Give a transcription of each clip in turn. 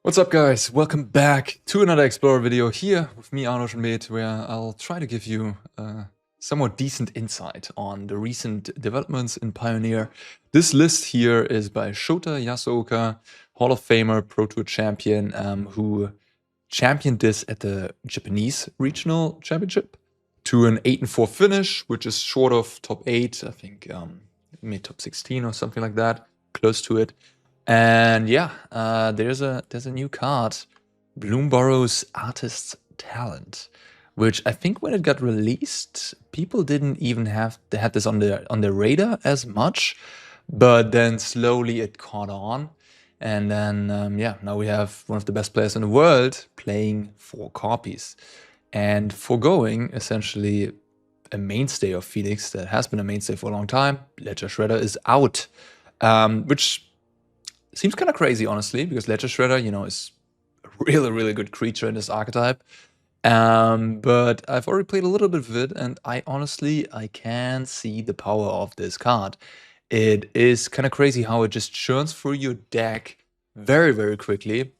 What's up, guys? Welcome back to another Explorer video here with me, Arne, Huschenbeth, where I'll try to give you somewhat decent insight on the recent developments in Pioneer. This list here is by Shota Yasuoka, Hall of Famer, Pro Tour champion, who championed this at the Japanese Regional Championship to an 8-4 finish, which is short of top 8, I think mid top 16 or something like that, close to it. And yeah, there's a new card, Bloomburrow's Artist's Talent, which I think when it got released, people didn't even had this on their radar as much, but then slowly it caught on, and then yeah, now we have one of the best players in the world playing 4 copies and foregoing essentially a mainstay of Phoenix that has been a mainstay for a long time. Ledger Shredder is out, which seems kind of crazy, honestly, because Ledger Shredder, you know, is a really good creature in this archetype. But I've already played a little bit of it, and I can see the power of this card. It is kind of crazy how it just churns through your deck very quickly.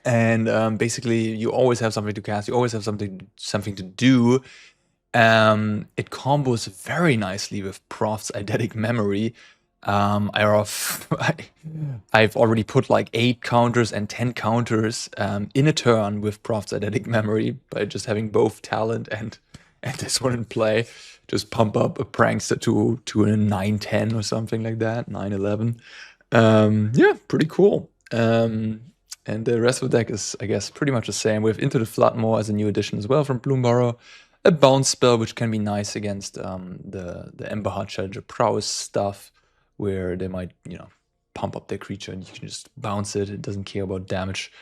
And basically, you always have something to cast, you always have something to do. It combos very nicely with Proft's Eidetic Memory. I've already put like 8 counters and 10 counters in a turn with Proft's Eidetic Memory by just having both talent and this one in play. Just pump up a Prankster to a 9-10 or something like that, 9-11. Yeah, pretty cool. And the rest of the deck is, I guess, pretty much the same. We have Into the Flood Maw as a new addition as well from Bloomburrow. A bounce spell, which can be nice against the Emberheart Challenger Prowess stuff, where they might, you know, pump up their creature and you can just bounce it. It doesn't care about damage.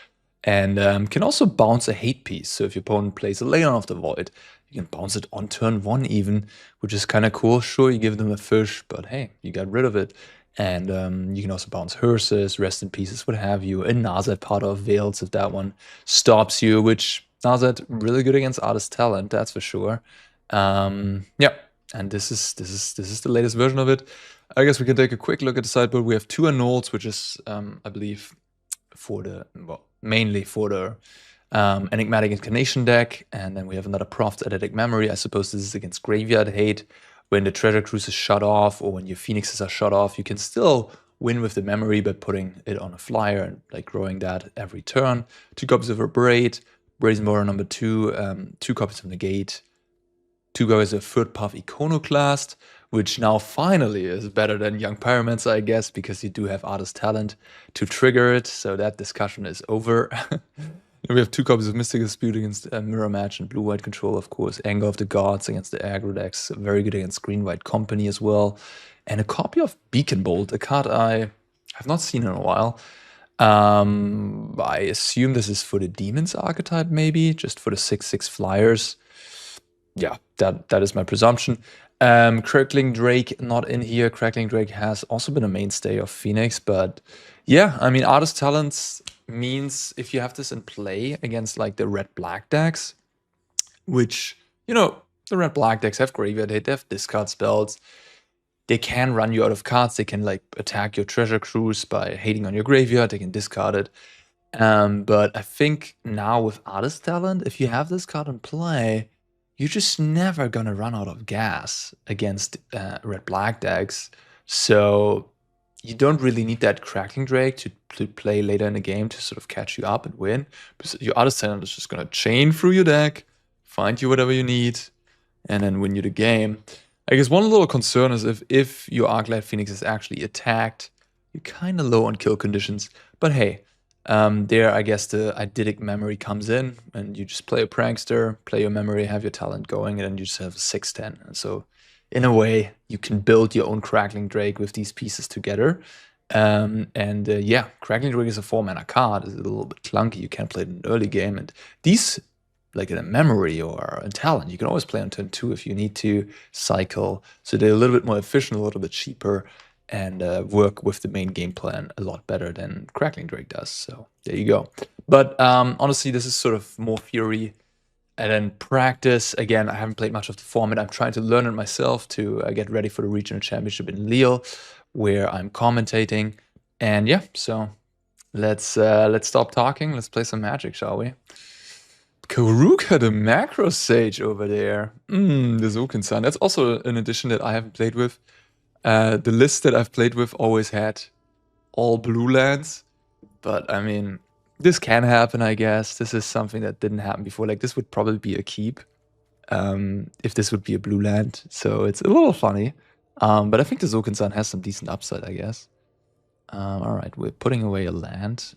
And can also bounce a hate piece. So if your opponent plays a Leon of the Void, you can bounce it on turn 1 even, which is kind of cool. Sure, you give them a fish, but hey, you got rid of it. And you can also bounce Hearses, Rest in Pieces, what have you. A Nazet part of Veils if that one stops you, which Nazet really good against Artist's Talent, that's for sure. Yeah, and this is the latest version of it. I guess we can take a quick look at the sideboard. We have 2 Annuls, which is, I believe, for the, well, mainly for the Enigmatic Incarnation deck. And then we have another Proft Eidetic Memory. I suppose this is against Graveyard Hate. When the Treasure Cruise is shut off, or when your Phoenixes are shut off, you can still win with the memory by putting it on a flyer and like growing that every turn. 2 copies of Abrade, Brazen Borrower number 2, 2 copies of Negate, 2 copies of Third Path Iconoclast, which now finally is better than Young Pyromancer, I guess, because you do have Artist's Talent to trigger it, so that discussion is over. We have 2 copies of Mystic Dispute against Mirror Match and Blue-White Control, of course. Anger of the Gods against the aggro decks, very good against Green-White Company as well. And a copy of Beacon Bolt, a card I have not seen in a while. I assume this is for the Demons archetype, maybe, just for the 6/6 flyers. Yeah, that is my presumption. Crackling Drake not in here. Crackling Drake has also been a mainstay of Phoenix, but yeah, I mean, Artist's Talents means if you have this in play against like the red-black decks, which, you know, the red-black decks have Graveyard Hate, they have discard spells, they can run you out of cards, they can like attack your Treasure Cruise by hating on your graveyard, they can discard it. But I think now with Artist's Talent, if you have this card in play, you're just never gonna run out of gas against red-black decks. So you don't really need that Crackling Drake to play later in the game to sort of catch you up and win. Because your Artist's Talent is just gonna chain through your deck, find you whatever you need, and then win you the game. I guess one little concern is if your Arclight Phoenix is actually attacked, you're kind of low on kill conditions. But hey, there, I guess the Eidetic Memory comes in, and you just play a Prankster, play your memory, have your talent going, and then you just have a 6/10. And so, in a way, you can build your own Crackling Drake with these pieces together. Yeah, Crackling Drake is a 4-mana card. It's a little bit clunky. You can't play it in an early game. And these, like in a memory or a talent, you can always play on turn 2 if you need to cycle. So they're a little bit more efficient, a little bit cheaper, and work with the main game plan a lot better than Crackling Drake does. So there you go. But honestly, this is sort of more theory. And then practice, again, I haven't played much of the format. I'm trying to learn it myself to get ready for the regional championship in Lille, where I'm commentating. And yeah, so Let's stop talking. Let's play some Magic, shall we? Keruga, the Macro Sage over there. The Sokenzan. That's also an addition that I haven't played with. The list that I've played with always had all blue lands. But, I mean, this can happen, I guess. This is something that didn't happen before. Like, this would probably be a keep if this would be a blue land. So it's a little funny. But I think the Sokenzan has some decent upside, I guess. Alright, we're putting away a land,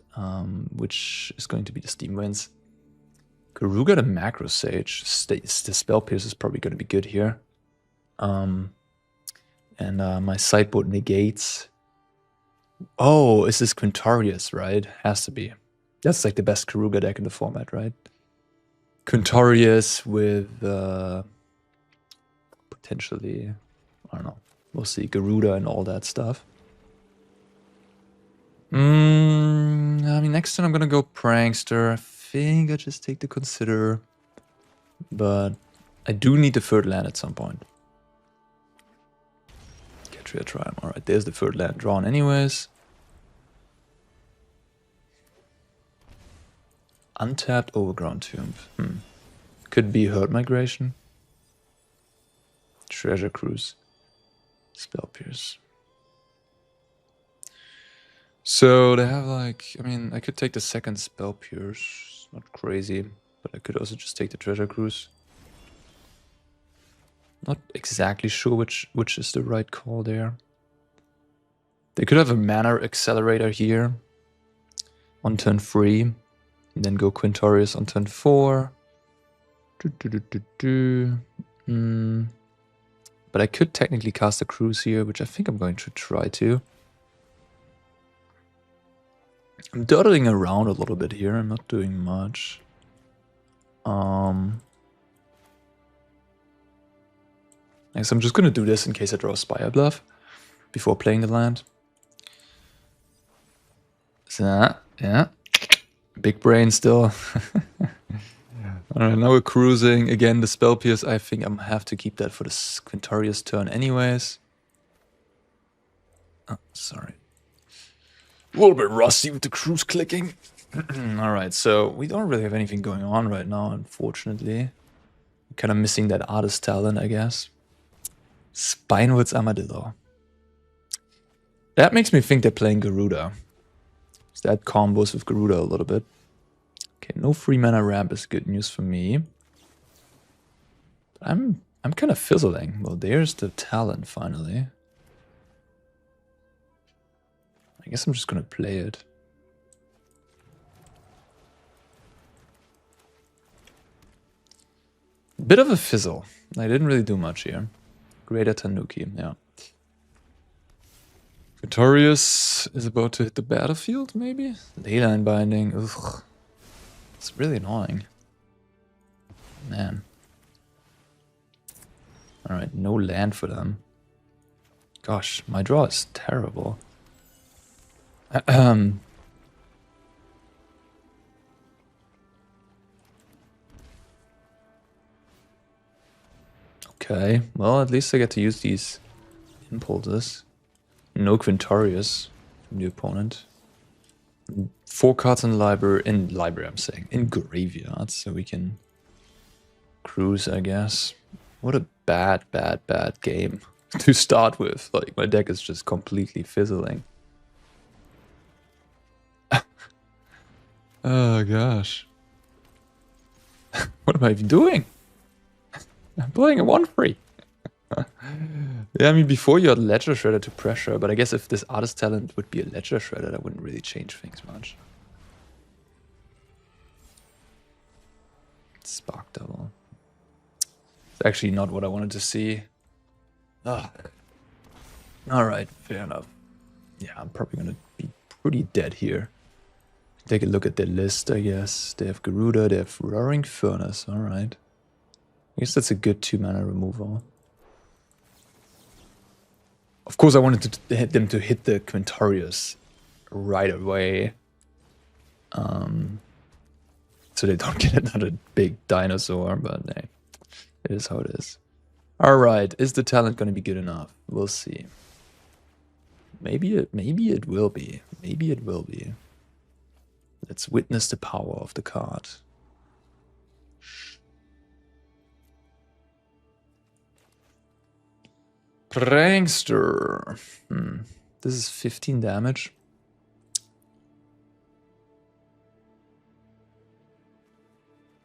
which is going to be the Steam Winds. Keruga, the Macro Sage. The Spell Pierce is probably going to be good here. And my sideboard negates. Oh, is this Quintarius, right? Has to be. That's like the best Keruga deck in the format, right? Quintarius with potentially, I don't know, we'll see, Garuda and all that stuff. I mean, next turn I'm gonna go Prankster. I think I just take the Consider. But I do need the third land at some point. Catria Triumph. Alright, there's the third land drawn anyways. Untapped Overground Tomb. Could be Herd Migration. Treasure Cruise. Spell Pierce. So they have like, I mean, I could take the second Spell Pierce. Not crazy, but I could also just take the Treasure Cruise. Not exactly sure which is the right call there. They could have a Mana Accelerator here on turn 3, and then go Quintarius on turn 4. But I could technically cast a Cruise here, which I think I'm going to try to. I'm dawdling around a little bit here. I'm not doing much. I guess I'm just going to do this in case I draw a Spirebluff before playing the land. So, yeah. Big brain still. Alright, now we're cruising. Again, the Spell Pierce, I think I'm gonna have to keep that for the Quintarius turn anyways. Oh, sorry. A little bit rusty with the cruise clicking. Alright, so we don't really have anything going on right now, unfortunately. We're kind of missing that artist talent, I guess. Spinewood's Armadillo. That makes me think they're playing Garuda. So that combos with Garuda a little bit. Okay, no free mana ramp is good news for me. I'm kind of fizzling. Well, there's the talent finally. I guess I'm just gonna play it. Bit of a fizzle. I didn't really do much here. Greater Tanuki, yeah. Quintarius is about to hit the battlefield, maybe? Leyline Binding, ugh. It's really annoying. Man. Alright, no land for them. Gosh, my draw is terrible. Okay, well, at least I get to use these impulses. No Quintarius from the opponent. 4 cards in library, I'm saying, in graveyard, so we can cruise, I guess. What a bad game to start with. Like, my deck is just completely fizzling. Oh gosh. What am I even doing? I'm playing a 1-3. Yeah, I mean, before you had Ledger Shredder to pressure, but I guess if this artist talent would be a Ledger Shredder, that wouldn't really change things much. Spark Double. It's actually not what I wanted to see. Ah. Alright, fair enough. Yeah, I'm probably gonna be pretty dead here. Take a look at their list, I guess. They have Garuda, they have Roaring Furnace, alright. I guess that's a good 2-mana removal. Of course, I wanted to hit them to hit the Quintarius right away. So they don't get another big dinosaur, but hey, it is how it is. Alright, is the talent going to be good enough? We'll see. Maybe it will be. Maybe it will be. Let's witness the power of the card. Prankster. This is 15 damage.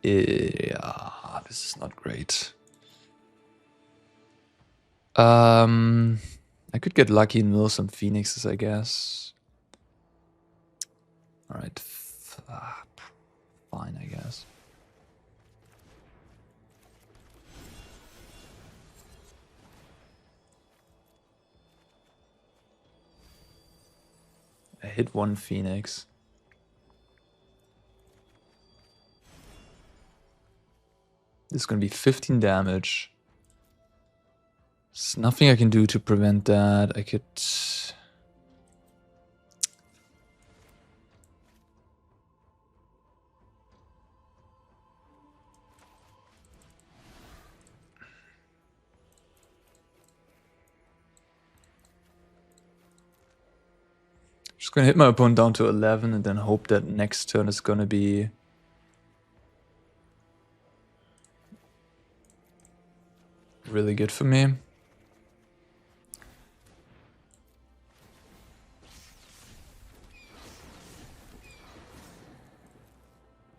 Yeah, this is not great. I could get lucky and mill some phoenixes, I guess. Alright. Fine, I guess. I hit one phoenix. This is going to be 15 damage. There's nothing I can do to prevent that. I could... Just going to hit my opponent down to 11 and then hope that next turn is going to be... really good for me.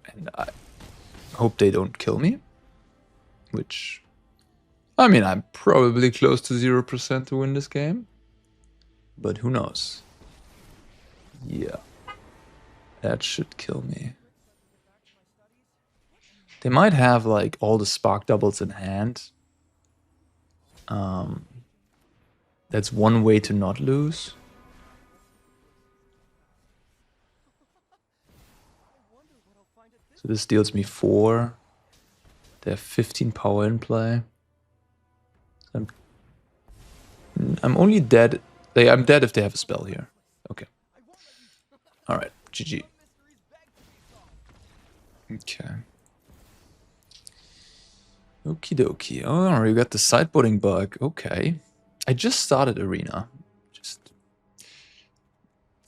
And I hope they don't kill me. Which... I mean, I'm probably close to 0% to win this game. But who knows? Yeah. That should kill me. They might have, like, all the spark doubles in hand. That's one way to not lose. So this deals me 4. They have 15 power in play. I'm only dead. I'm dead if they have a spell here. Okay. Alright, GG. Okay. Okie dokie. Oh, you got the sideboarding bug. Okay. I just started Arena.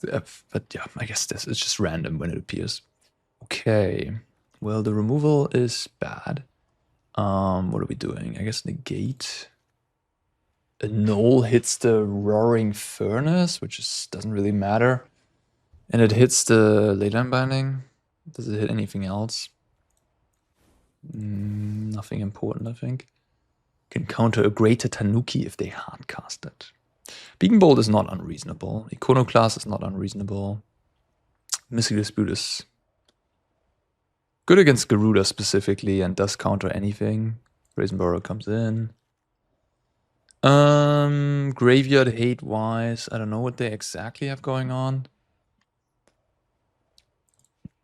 But yeah, I guess this is just random when it appears. Okay. Well, the removal is bad. What are we doing? I guess Negate. Annul hits the Roaring Furnace, which doesn't really matter. And it hits the Late Binding. Does it hit anything else? Nothing important, I think. Can counter a Greater Tanuki if they hardcast it. Beacon Bolt is not unreasonable. Iconoclast is not unreasonable. Mystic Dispute is good against Garuda specifically and does counter anything. Brazen Borrower comes in. Graveyard hate-wise, I don't know what they exactly have going on.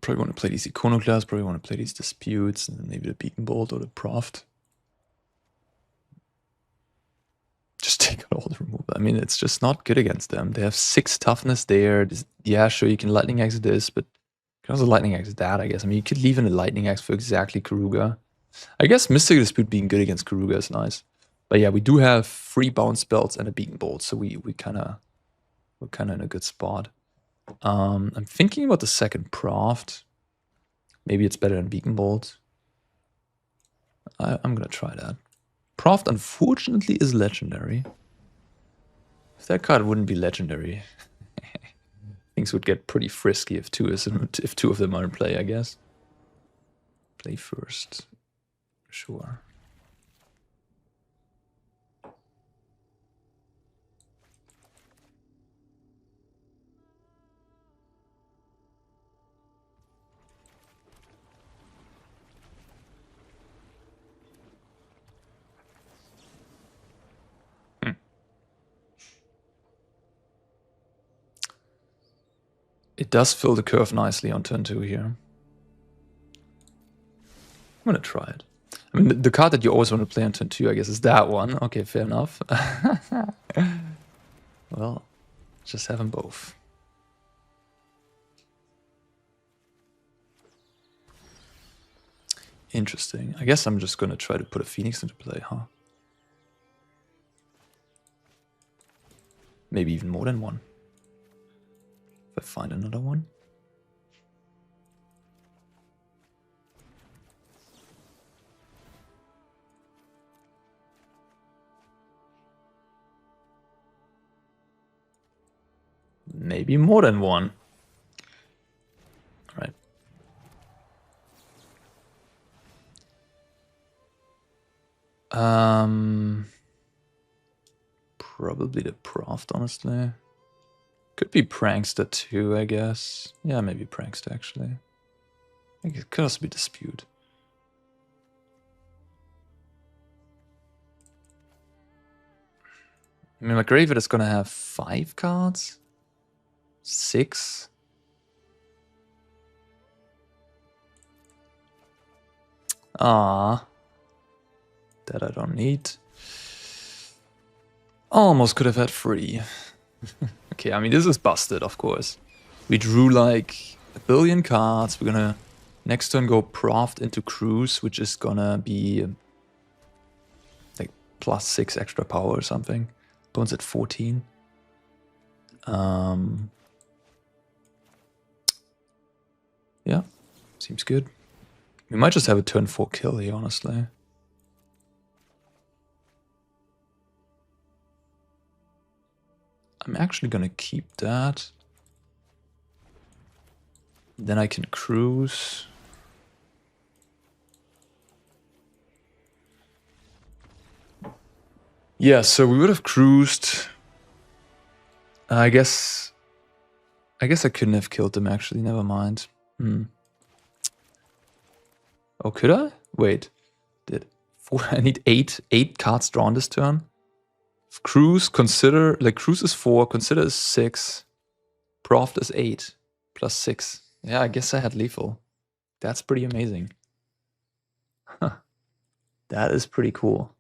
Probably want to play these Iconoclasts, probably want to play these Disputes, and then maybe the Beacon Bolt or the Proft. Just take out all the removal. I mean, it's just not good against them. They have 6 toughness there. Yeah, sure, you can Lightning Axe this, but you can also Lightning Axe that, I guess. I mean, you could leave in a Lightning Axe for exactly Keruga. I guess Mystic Dispute being good against Keruga is nice. But yeah, we do have 3 bounce spells and a Beacon Bolt, so we're kind of in a good spot. I'm thinking about the second Proft. Maybe it's better than Beacon Bolt. I'm gonna try that. Proft, unfortunately, is legendary. If that card wouldn't be legendary, things would get pretty frisky if 2 of them are in play, I guess. Play first. Sure. It does fill the curve nicely on turn 2 here. I'm gonna try it. I mean, the card that you always want to play on turn 2, I guess, is that one. Okay, fair enough. Well, just have them both. Interesting. I guess I'm just gonna try to put a Phoenix into play, huh? Maybe even more than one. If I find another one. maybe more than one. All right. Probably the Proft, honestly. Could be Prankster too, I guess. Yeah, maybe Prankster, actually. I think it could also be Dispute. I mean, my graveyard is gonna have 5 cards? 6? Ah, that I don't need. Almost could have had 3. Okay, I mean, this is busted, of course. We drew like a billion cards. We're gonna next turn go Proft into Cruise, which is gonna be like +6 extra power or something. Bones at 14. Yeah, seems good. We might just have a turn 4 kill here, honestly. I'm actually gonna keep that. Then I can cruise. Yeah, so we would have cruised. I guess I couldn't have killed them, actually. Never mind. Oh, could I? Wait. I need 8 cards drawn this turn. Cruise, consider, like Cruise is 4, consider is 6. Proft is 8, +6. Yeah, I guess I had lethal. That's pretty amazing. Huh. That is pretty cool.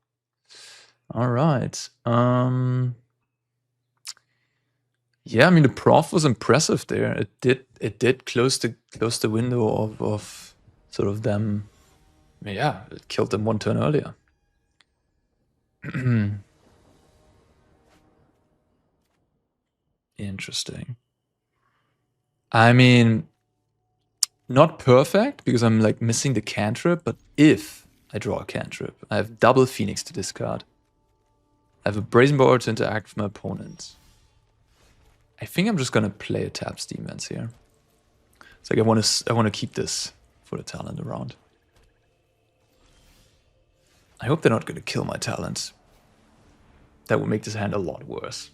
Alright. Yeah, I mean the Prof was impressive there. It did close the window of sort of them. Yeah, it killed them 1 turn earlier. Interesting. I mean, not perfect because I'm like missing the cantrip, but if I draw a cantrip, I have double Phoenix to discard. I have a Brazen Borrower to interact with my opponent. I think I'm just gonna play a tap Steamlands here. It's like I want to keep this for the talent around. I hope they're not gonna kill my talent. That would make this hand a lot worse.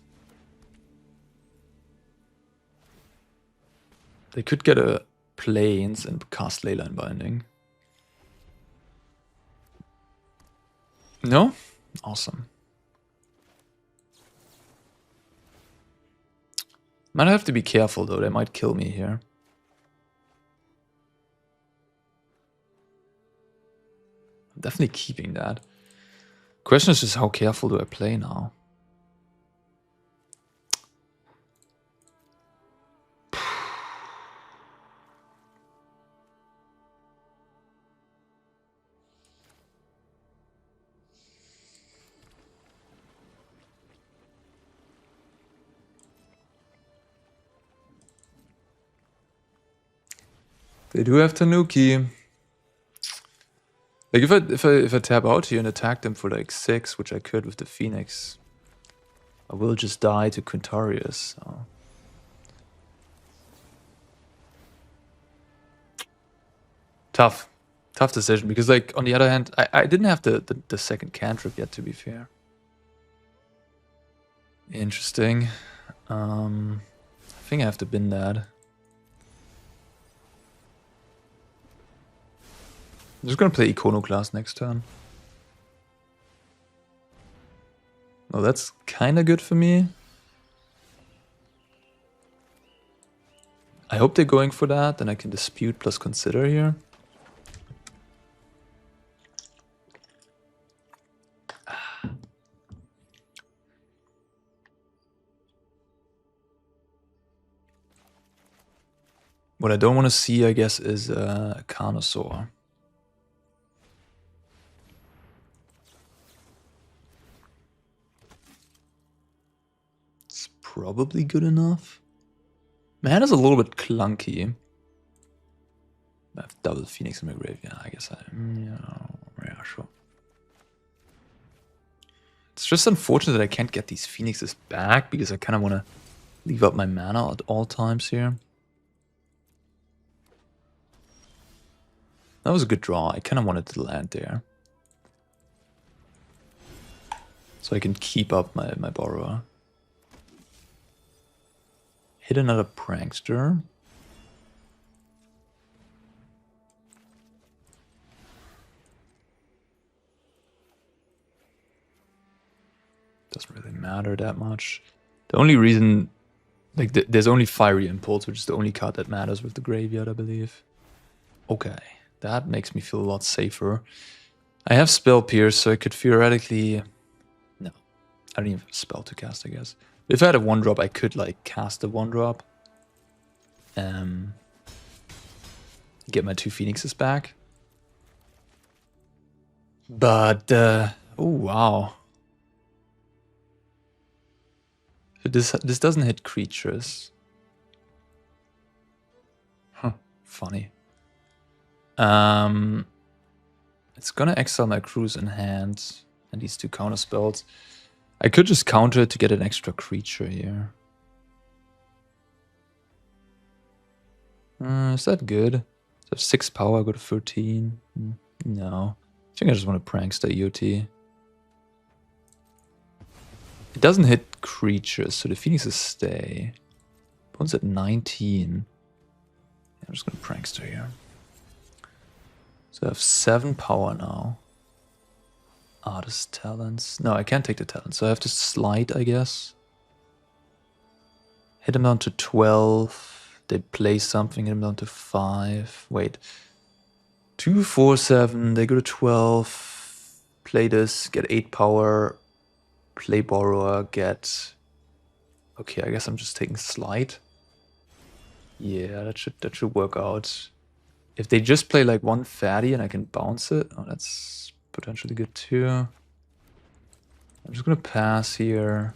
They could get a Plains and cast Leyline Binding. No? Awesome. Might have to be careful though, they might kill me here. I'm definitely keeping that. Question is just how careful do I play now? They do have Tanuki. Like if I tap out here and attack them for like 6, which I could with the Phoenix, I will just die to Quintarius. So. Tough decision because like on the other hand, I didn't have the second cantrip yet, to be fair. Interesting. I think I have to bin that. I'm just gonna play Iconoclast next turn. Oh, that's kinda good for me. I hope they're going for that, then I can dispute plus consider here. What I don't want to see, I guess, is a Carnosaur. It's probably good enough. My hand is a little bit clunky. I have double Phoenix in my grave. Yeah, I guess yeah, sure. It's just unfortunate that I can't get these Phoenixes back because I kind of want to Leave up my mana at all times here. That was a good draw. I kind of wanted to land there. So I can keep up my Borrower. Hit another Prankster. Doesn't really matter that much. The only reason, like, there's only Fiery Impulse, which is the only card that matters with the graveyard, I believe. Okay, that makes me feel a lot safer. I have Spell Pierce, so I could theoretically... No, I don't even have a spell to cast, I guess. If I had a 1-drop, I could, like, cast a 1-drop. Get my 2 Phoenixes back. But, oh, wow. This doesn't hit creatures. Huh, funny. It's gonna exile my Cruise in hand and these 2 counter spells. I could just counter it to get an extra creature here. Is that good? So I have 6 power, I go to 13. No. I think I just want to Prankster EOT. It doesn't hit creatures, so the Phoenixes stay. Opponent's at 19. I'm just going to Prankster here. So I have 7 power now. Artist talents. No, I can't take the talents, so I have to slide, I guess. Hit him down to 12. They play something, hit him down to 5. Wait. 2, 4, 7. They go to 12. Play this, get 8 power. Play Borrower, get... Okay, I guess I'm just taking Slide. Yeah, that should work out. If they just play like 1 fatty and I can bounce it, oh, that's potentially good too. I'm just gonna pass here.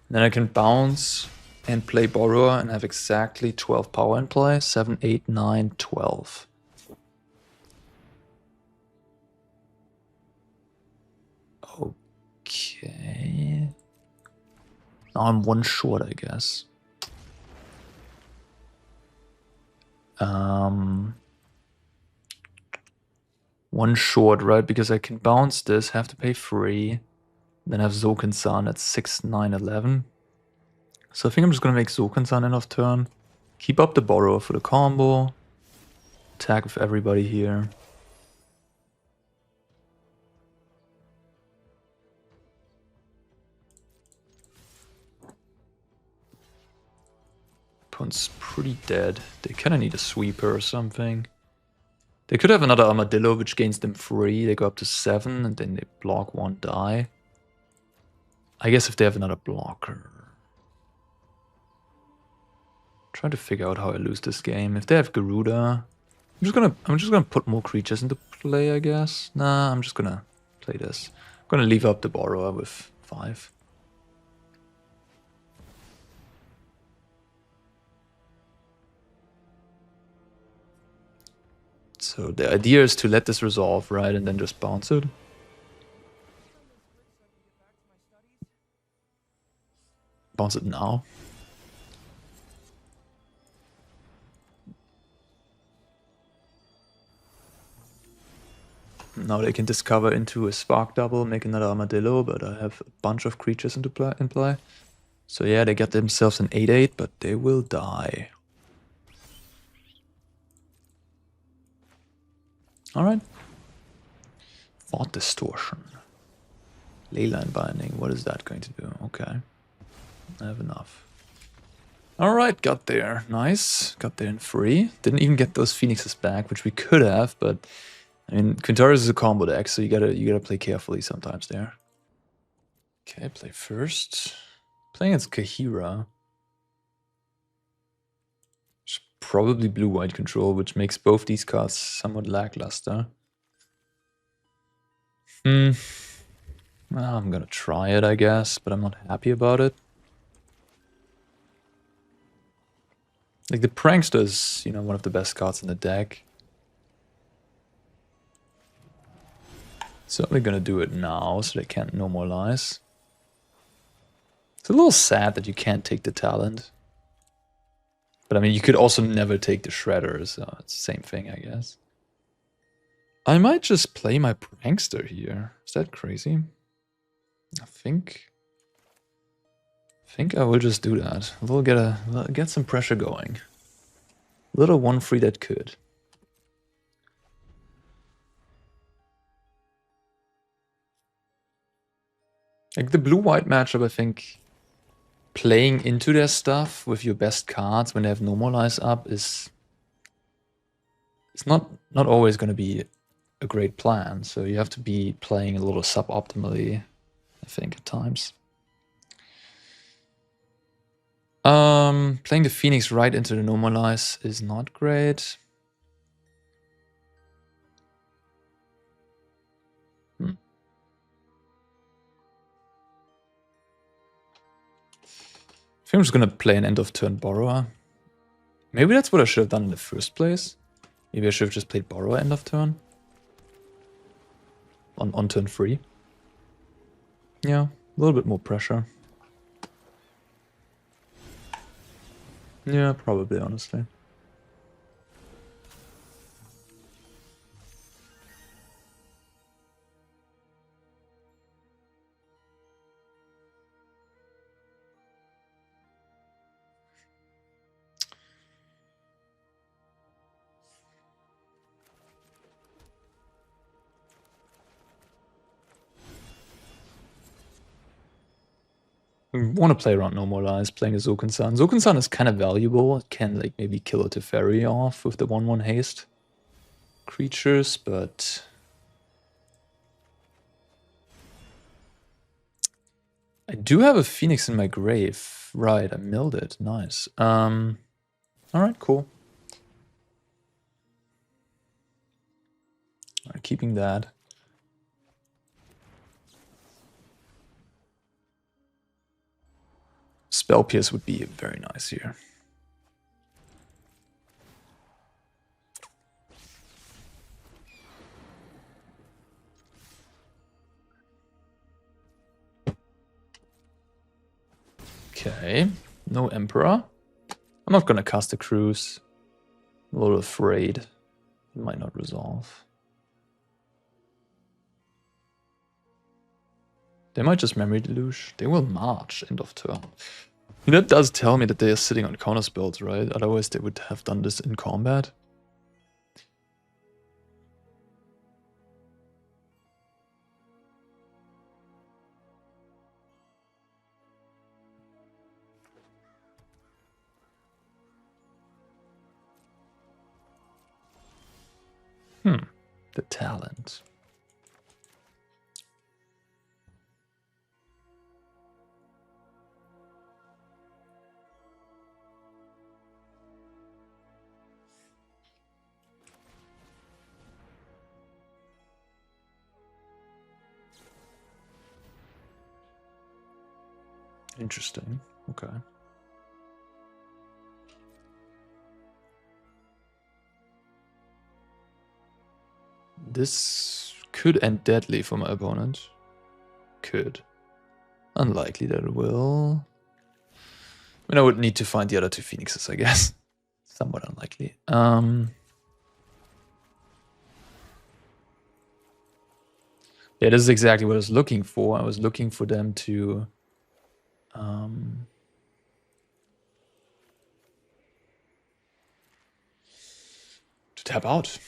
Then I can bounce and play Borrower and have exactly 12 power in play. 7, 8, 9, 12. Okay. Now I'm 1 short, I guess. One short, right? Because I can bounce this, have to pay 3. Then have Sokenzan at 6, 9, 11. So I think I'm just gonna make Sokenzan end of turn. Keep up the Borrower for the combo. Attack with everybody here. Opponent's pretty dead. They kinda need a sweeper or something. They could have another Armadillo, which gains them 3. They go up to 7, and then they block 1 die. I guess if they have another blocker. Trying to figure out how I lose this game. If they have Garuda, I'm just gonna put more creatures into play, I guess. Nah, I'm just gonna play this. I'm gonna leave up the Borrower with 5. So the idea is to let this resolve, right, and then just bounce it. Bounce it now. Now they can discover into a Spark Double, make another Armadillo, but I have a bunch of creatures in play. So yeah, they get themselves an 8/8, but they will die. Alright. Thought Distortion. Leyline Binding, what is that going to do? Okay. I have enough. Alright, got there. Nice. Got there in 3. Didn't even get those Phoenixes back, which we could have, but I mean, Quintaris is a combo deck, so you gotta play carefully sometimes there. Okay, play first. Playing against Kahira. It's probably blue-white control, which makes both these cards somewhat lackluster. Well, I'm gonna try it, I guess, but I'm not happy about it. Like, the Prankster is, you know, one of the best cards in the deck. Certainly gonna do it now, so they can't normalize. It's a little sad that you can't take the talent. But I mean, you could also never take the Shredder, so it's the same thing, I guess. I might just play my Prankster here. Is that crazy? I think I will just do that. We'll get some pressure going. Little 1-3 that could. Like the blue-white matchup, I think playing into their stuff with your best cards when they have Normalize up is not always going to be a great plan. So you have to be playing a little suboptimally, I think, at times. Playing the Phoenix right into the Normalize is not great. I think I'm just gonna play an end of turn Borrower. Maybe that's what I should have done in the first place. Maybe I should have just played Borrower end of turn. On turn 3. Yeah, a little bit more pressure. Yeah, probably, honestly. I want to play around Normalize, playing a Sokenzan. Sokenzan is kind of valuable. It can like maybe kill a Teferi off with the 1/1 haste creatures, but I do have a Phoenix in my grave. Right, I milled it. Nice. Alright, cool. Alright, keeping that. Spell Pierce would be very nice here. Okay, no Emperor. I'm not gonna cast a Cruise. I'm a little afraid it might not resolve. They might just Memory Deluge. They will march end of turn. That does tell me that they are sitting on counter spells, right? Otherwise they would have done this in combat. The talent. Interesting. Okay. This could end deadly for my opponent. Could. Unlikely that it will. I mean, I would need to find the other 2 Phoenixes, I guess. Somewhat unlikely. Yeah, this is exactly what I was looking for. I was looking for them to tap out.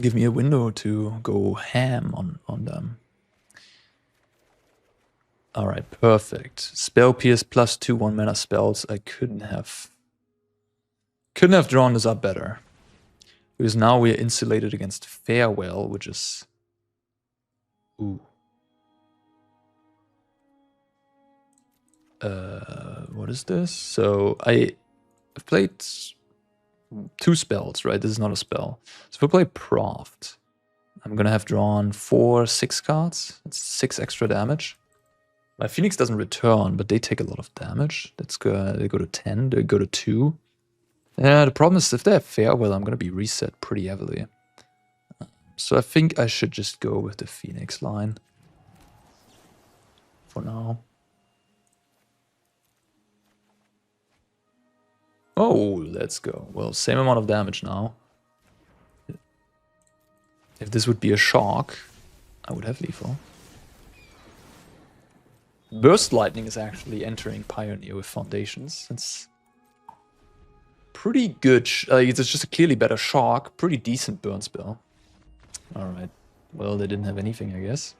Give me a window to go ham on them. Alright, perfect. Spell Pierce plus 2 1-mana spells. I couldn't have drawn this up better. Because now we are insulated against Farewell, which is... Ooh. What is this? So I've played 2 spells, right? This is not a spell. So if I play Proft, I'm gonna have drawn 4 6 cards. That's 6 extra damage. My Phoenix doesn't return, but they take a lot of damage. They go to 10, they go to 2. Yeah, the problem is if they have Farewell, I'm gonna be reset pretty heavily. So I think I should just go with the Phoenix line for now. Oh, let's go. Well, same amount of damage now. If this would be a shock, I would have lethal. Burst Lightning is actually entering Pioneer with Foundations. It's pretty good. It's just a clearly better shock. Pretty decent burn spell. Alright. Well, they didn't have anything, I guess.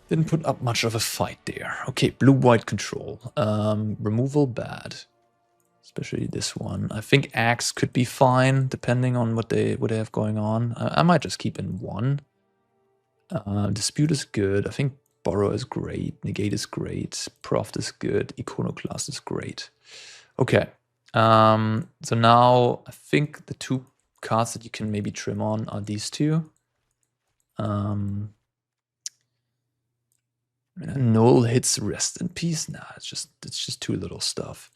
Didn't put up much of a fight there. Okay, blue-white control. Removal, bad. Especially this one. I think Axe could be fine, depending on what they have going on. I might just keep in one. Dispute is good. I think Borrow is great. Negate is great. Proft is good. Iconoclast is great. Okay. So now I think the two cards that you can maybe trim on are these two. Annul hits Rest in Peace. Nah, it's just too little stuff.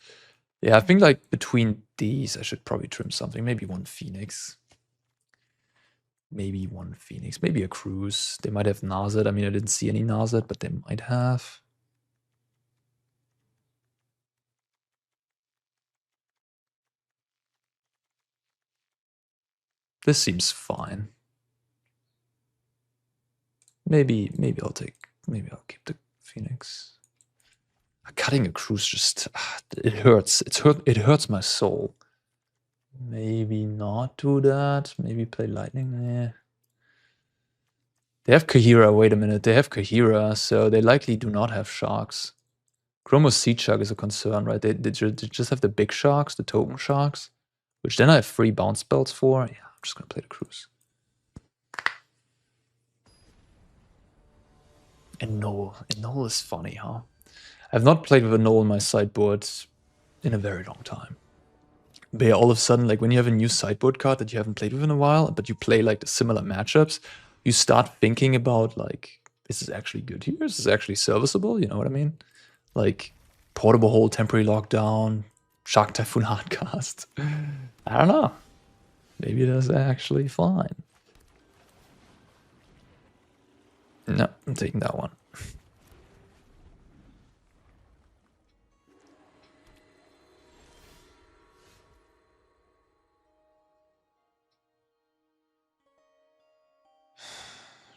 Yeah, I think like between these, I should probably trim something. Maybe one Phoenix. Maybe one Phoenix. Maybe a Cruise. They might have IZZET. I mean, I didn't see any IZZET, but they might have. This seems fine. Maybe I'll keep the Phoenix. Cutting a Cruise just it hurts. It hurts my soul. Maybe not do that. Maybe play Lightning. They have Kahira. Wait a minute. They have Kahira, so they likely do not have sharks. Chromos Sea Shark is a concern, right? They just have the big sharks, the token sharks, which then I have 3 bounce spells for. Yeah, I'm just gonna play the Cruise. Annul is funny, huh? I've not played with Annul in my sideboard in a very long time. But yeah, all of a sudden, like when you have a new sideboard card that you haven't played with in a while, but you play like the similar matchups, you start thinking about like, is this actually good here? Is this actually serviceable? You know what I mean? Like Portable Hold, Temporary Lockdown, Shark Typhoon Hardcast. I don't know. Maybe it is actually fine. No, I'm taking that one.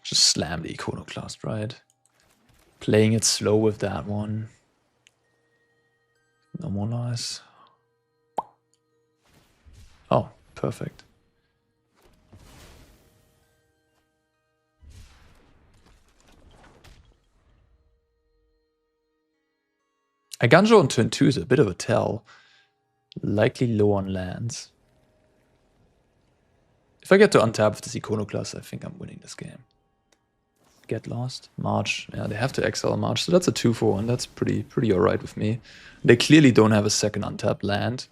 Just slam the Iconoclast, right? Playing it slow with that one. No more nice. Oh, perfect. A Ganjo on turn 2 is a bit of a tell. Likely low on lands. If I get to untap with this Iconoclast, I think I'm winning this game. Get lost. March. Yeah, they have to exile March, so that's a 2-for-1. That's pretty alright with me. They clearly don't have a second untapped land.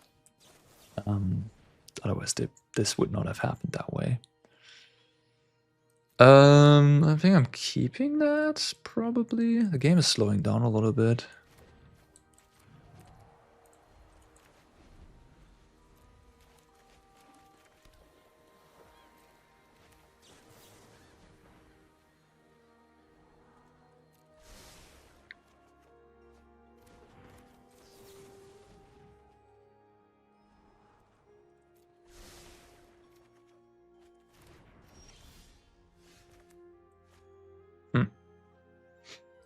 Otherwise, this would not have happened that way. I think I'm keeping that, probably. The game is slowing down a little bit.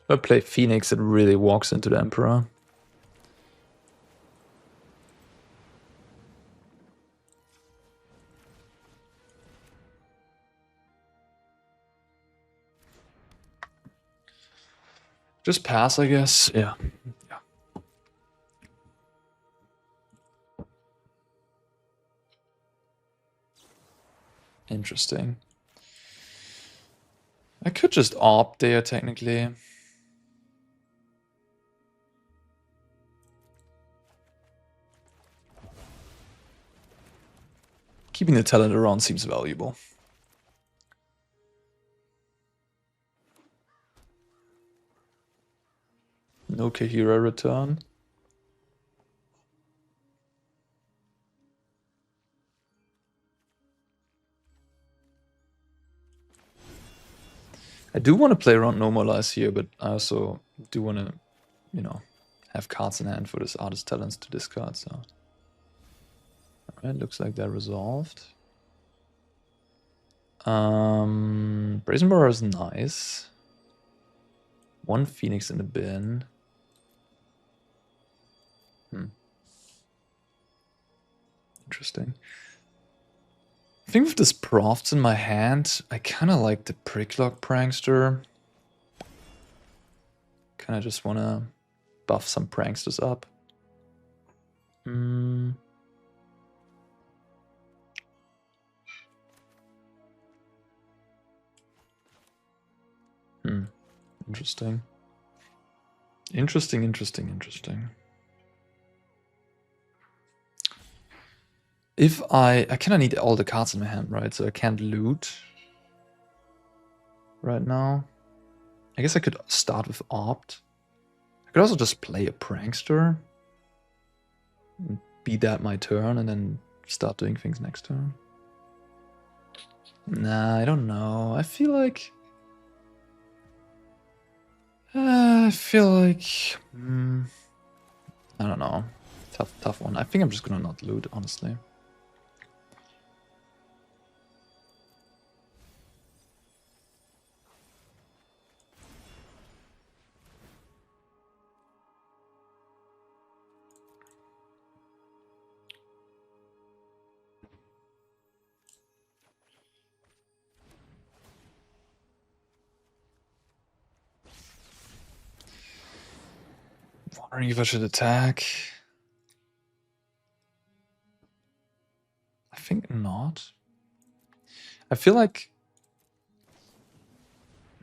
If I play Phoenix, it really walks into the Emperor. Just pass, I guess. Yeah. Interesting. I could just opt there, technically. Keeping the talent around seems valuable. No Kahira return. I do want to play around Normalize here, but I also do want to, you know, have cards in hand for this Artist Talents to discard, so... It looks like they're resolved. Brazen Borrower is nice. One Phoenix in the bin. Interesting. I think with this Profts in my hand, I kind of like the Picklock Prankster. Kind of just want to buff some Pranksters up. Interesting. Interesting. If I kind of need all the cards in my hand, right? So I can't loot right now. I guess I could start with Opt. I could also just play a Prankster. Be that my turn and then start doing things next turn. Nah, I don't know. I feel like... I don't know. Tough one. I think I'm just gonna not loot, honestly. Wondering if I should attack. I think not. I feel like...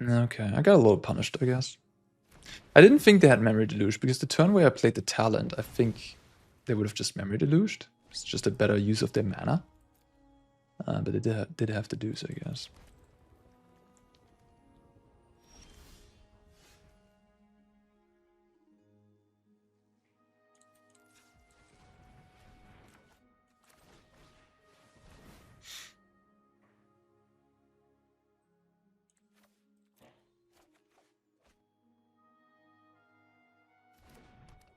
Okay, I got a little punished, I guess. I didn't think they had Memory Deluge, because the turn where I played the Talent, I think they would have just Memory Deluged. It's just a better use of their mana. But they did have to do so, I guess.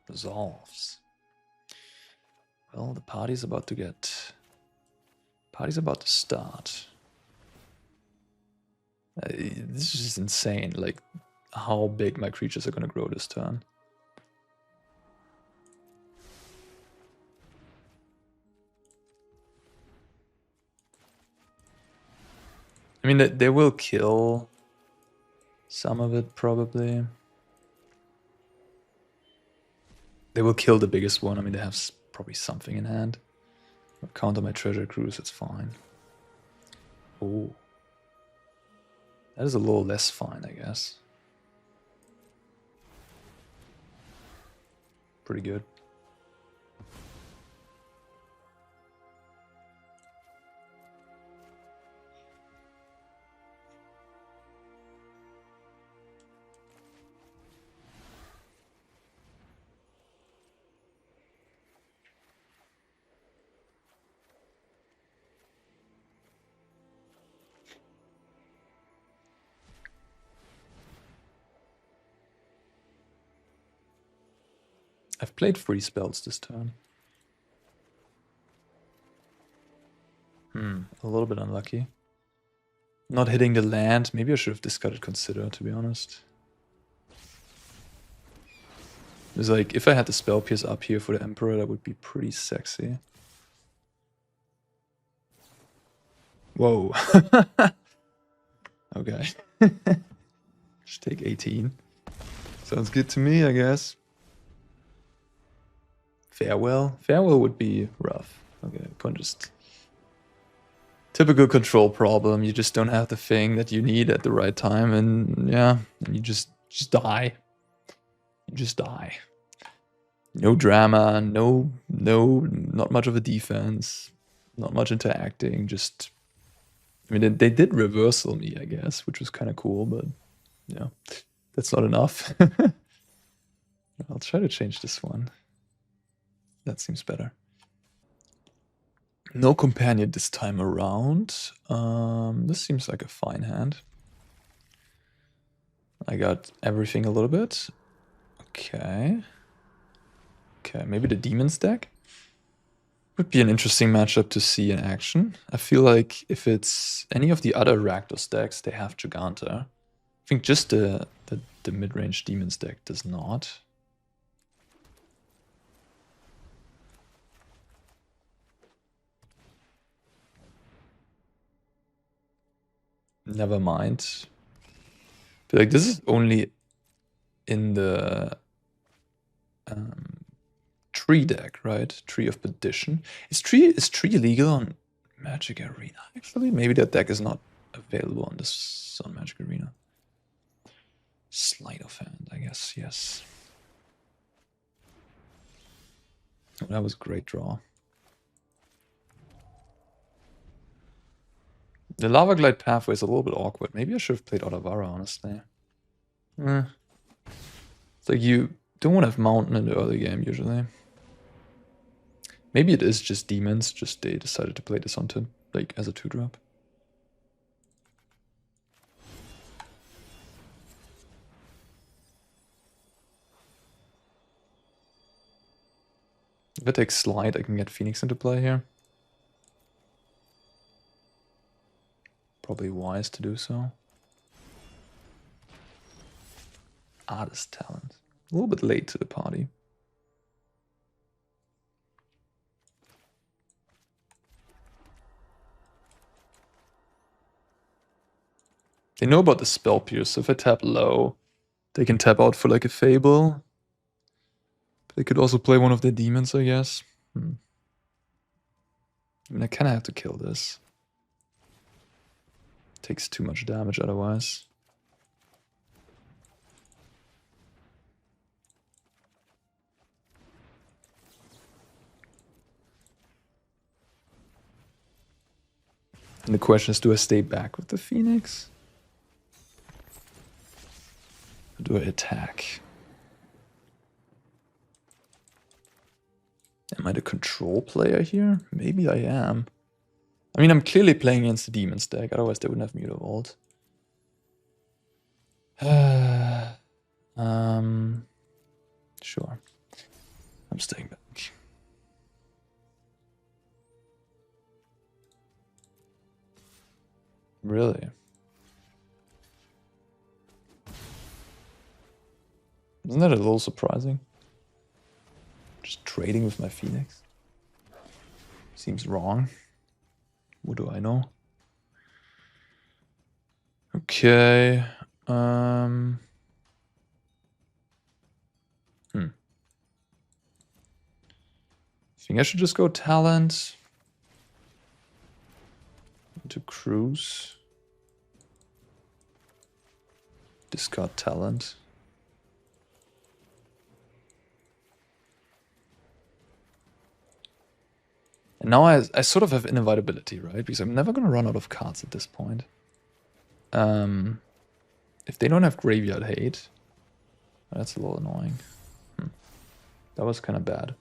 Resolves. Well, the party's about to start. This is just insane, like, how big my creatures are gonna grow this turn. I mean, they will kill some of it, probably. They will kill the biggest one. I mean, they have probably something in hand. I'll counter my treasure cruise, it's fine. Oh. That is a little less fine, I guess. Pretty good. I've played 3 spells this turn. A little bit unlucky. Not hitting the land. Maybe I should have discarded Consider, to be honest. It's like, if I had the Spell Pierce up here for the Emperor, that would be pretty sexy. Whoa. Okay. Just take 18. Sounds good to me, I guess. Farewell? Farewell would be rough. Okay, can't just... Typical control problem. You just don't have the thing that you need at the right time, and yeah, and you just die. You just die. No drama, not much of a defense, not much interacting, just... I mean, they did reversal me, I guess, which was kind of cool, but yeah, that's not enough. I'll try to change this one. That seems better. No companion this time around. This seems like a fine hand. I got everything a little bit. Okay. Okay, maybe the demons deck? Would be an interesting matchup to see in action. I feel like if it's any of the other Rakdos decks, they have Giganta. I think just the mid-range Demons deck does not. Never mind. I feel like this is only in the tree deck, right? Tree of Perdition. Is tree legal on Magic Arena? Actually, maybe that deck is not available on this on Magic Arena. Sleight of Hand, I guess. Yes. Oh, that was a great draw. The Riverglide Pathway is a little bit awkward. Maybe I should have played Otawara, honestly. It's like you don't want to have Mountain in the early game, usually. Maybe it is just Demons, just they decided to play this on to, like, as a 2-drop. If I take Slide, I can get Phoenix into play here. Probably wise to do so. Artist talent. A little bit late to the party. They know about the Spell Pierce, so if I tap low, they can tap out for like a Fable. They could also play one of their demons, I guess. I mean, I kind of have to kill this. Takes too much damage otherwise. And the question is, do I stay back with the Phoenix? Or do I attack? Am I the control player here? Maybe I am. I mean, I'm clearly playing against the Demons deck, otherwise they wouldn't have Mutavault. Sure. I'm staying back. Really? Isn't that a little surprising? Just trading with my Phoenix? Seems wrong. What do I know? Okay. I think I should just go talent. Into cruise. Discard talent. And now I sort of have inevitability, right? Because I'm never going to run out of cards at this point. If they don't have Graveyard Hate, that's a little annoying. That was kind of bad.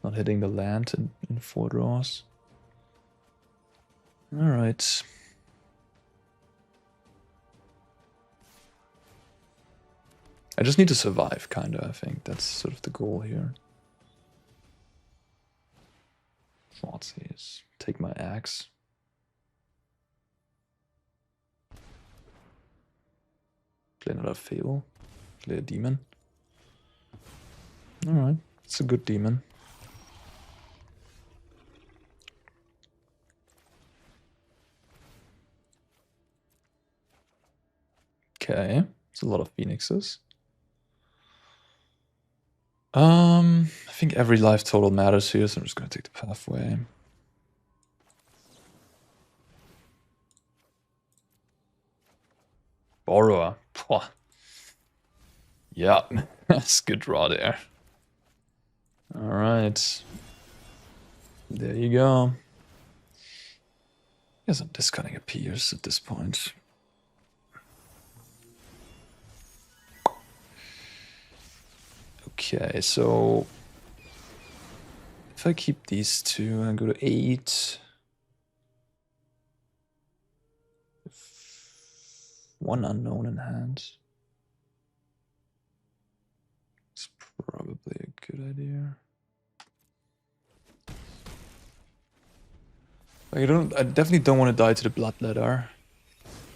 Not hitting the land in 4 draws. Alright. I just need to survive, kinda, I think. That's sort of the goal here. Thoughtseize. Take my axe. Play another Fable. Play a demon. Alright, it's a good demon. Okay, it's a lot of Phoenixes. I think every life total matters here, so I'm just gonna take the pathway. Borrower. Pwah. Yeah, that's a good draw there. Alright. There you go. I guess I'm discarding a Pierce at this point. Okay, so if I keep these two and go to 8, one unknown in hand, it's probably a good idea. I definitely don't want to die to the Bloodletter.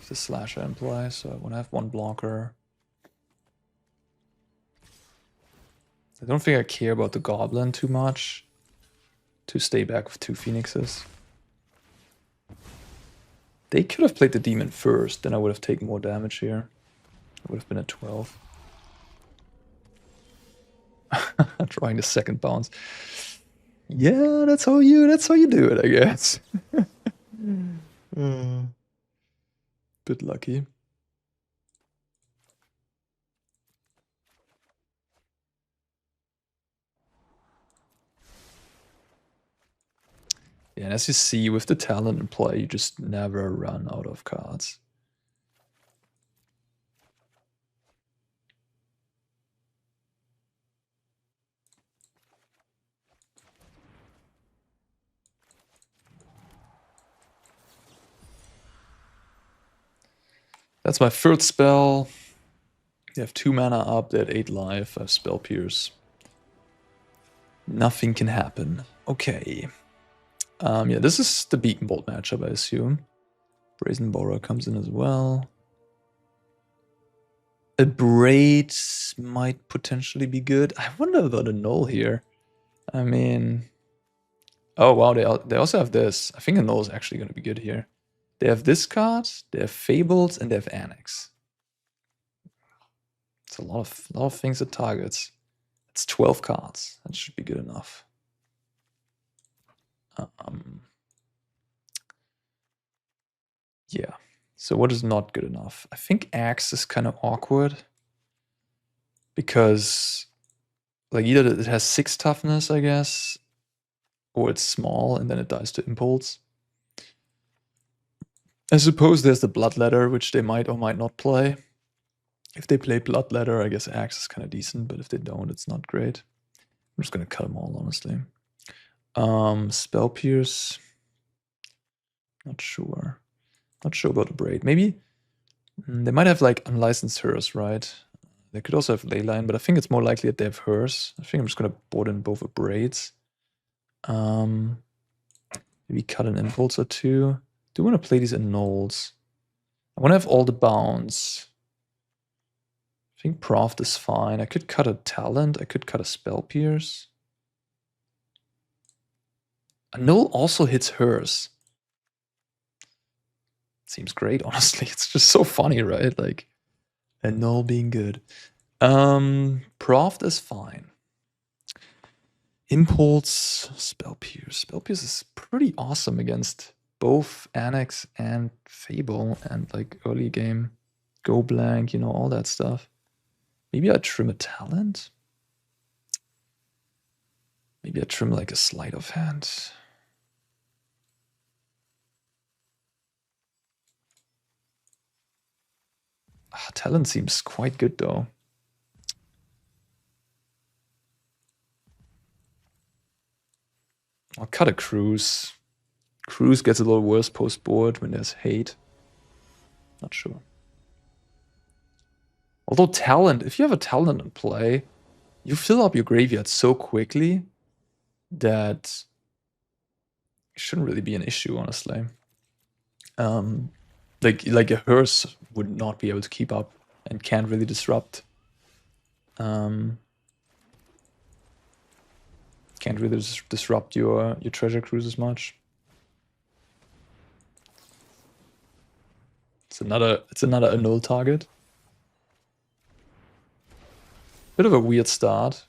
The Slasher in play, so I want to have one blocker. I don't think I care about the Goblin too much. To stay back with 2 Phoenixes. They could have played the Demon first, then I would have taken more damage here. I would have been at 12. Trying the second bounce. Yeah, that's how you do it, I guess. Bit lucky. Yeah, and as you see with the talent in play, you just never run out of cards. That's my third spell. They have 2 mana up, they had 8 life, I have Spell Pierce. Nothing can happen. Okay. Yeah, this is the Beacon Bolt matchup, I assume. Brazen Borrower comes in as well. Abrade might potentially be good. I wonder about Annul here. I mean... Oh wow, they also have this. I think Annul is actually going to be good here. They have this card, they have Fables, and they have Annex. It's a lot of things it targets. It's 12 cards. That should be good enough. Yeah. So what is not good enough? I think Axe is kind of awkward. Because like either it has 6 toughness, I guess, or it's small and then it dies to Impulse. I suppose there's the Bloodletter, which they might or might not play. If they play Bloodletter, I guess Axe is kind of decent, but if they don't, it's not great. I'm just going to cut them all, honestly. Spell Pierce. Not sure. Not sure about Abrade. Maybe they might have like Unlicensed Hers, right? They could also have Leyline, but I think it's more likely that they have Hers. I think I'm just going to board in both Abrades. Maybe cut an Impulse or 2. Do want to play these Annuls. I want to have all the bounds. I think Proft is fine. I could cut a Talent. I could cut a Spell Pierce. Annul also hits Hers. Seems great, honestly. It's just so funny, right? Like, Annul being good. Proft is fine. Impulse, Spell Pierce. Spell Pierce is pretty awesome against both Annex and Fable and like early game Go Blank, you know, all that stuff. Maybe I trim a Talent. Maybe I trim like a Sleight of Hand. Talent seems quite good though. I'll cut a Cruise. Cruise gets a little worse post-board when there's hate. Not sure. Although Talent, if you have a Talent in play, you fill up your graveyard so quickly that it shouldn't really be an issue, honestly. Like a Hearse would not be able to keep up and can't really disrupt. Can't really disrupt your treasure cruise as much. It's another Annul target. Bit of a weird start.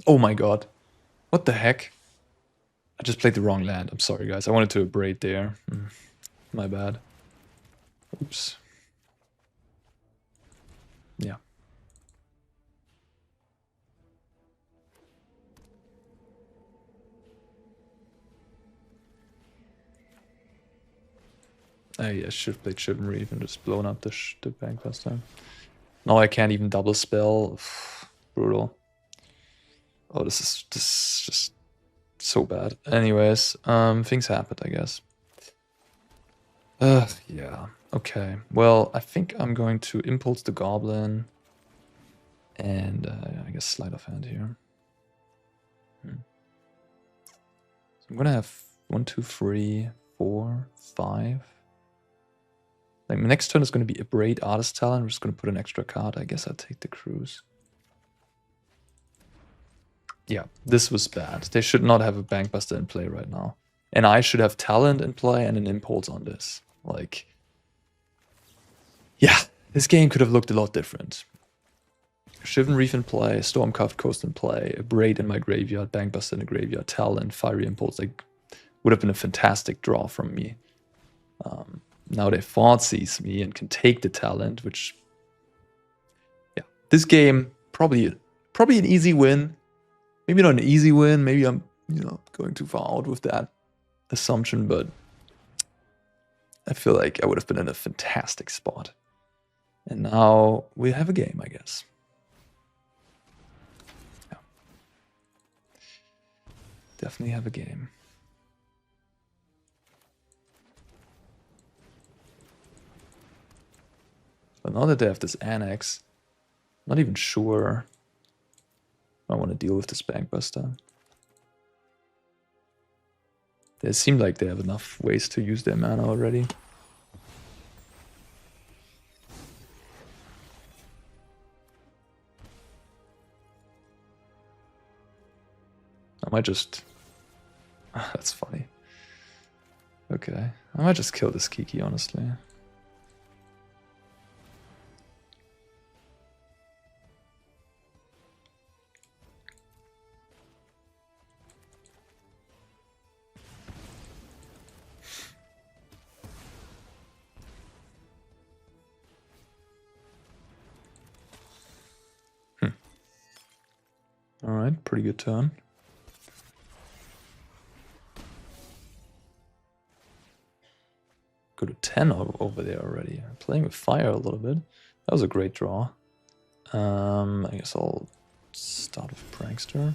Oh my god. What the heck? I just played the wrong land. I'm sorry, guys. I wanted to Abrade there. My bad. Oops. Yeah. I should have played Shivan Reef and just blown up the bank last time. Now I can't even double spell. Brutal. Oh, this is just so bad. Anyways, things happened, I guess. Yeah. Okay. Well, I think I'm going to Impulse the Goblin And I guess Sleight of Hand here. So I'm gonna have 1, 2, 3, 4, 5. Like my next turn is gonna be Abrade Artist Talent. I'm just gonna put an extra card. I guess I'll take the Cruise. Yeah, this was bad. They should not have a Bankbuster in play right now. And I should have Talent in play and an Impulse on this. Like, yeah, this game could have looked a lot different. Shivan Reef in play, Stormcarved Coast in play, Abrade in my graveyard, Bankbuster in the graveyard, Talent, Fiery Impulse. Like, would have been a fantastic draw from me. Now they Thoughtseize me and can take the Talent, which, yeah, this game probably an easy win. Maybe not an easy win. Maybe I'm going too far out with that assumption, but I feel like I would have been in a fantastic spot. And now we have a game, I guess. Yeah. Definitely have a game. But now that they have this Annex, I'm not even sure I want to deal with this Bankbuster. They seem like they have enough ways to use their mana already. I might just... that's funny. Okay. I might just kill this Kiki, honestly. Alright, pretty good turn. Go to 10 over there already. I'm playing with fire a little bit. That was a great draw. I guess I'll start with Prankster.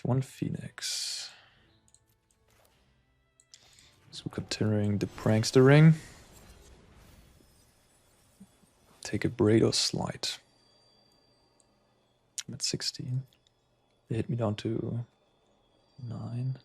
One Phoenix. So continuing the Prankstering. Take a Braid or Sleight. I'm at 16. They hit me down to 9.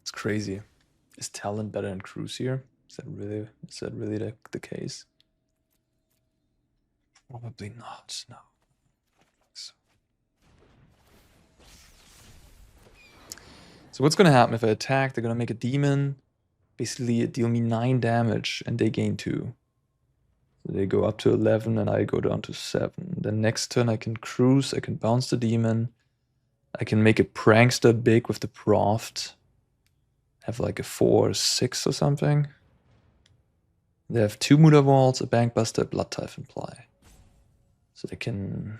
It's crazy. Is Talent better than Cruise here? Is that really the case? Probably not, no. So what's gonna happen if I attack? They're gonna make a demon, basically deal me 9 damage, and they gain 2. So they go up to 11, and I go down to 7. Then next turn I can Cruise, I can bounce the demon, I can make a Prankster big with the Proft, have like a 4 or 6 or something. They have 2 Muda Vaults, a Bankbuster, a Blood Type in play. So they can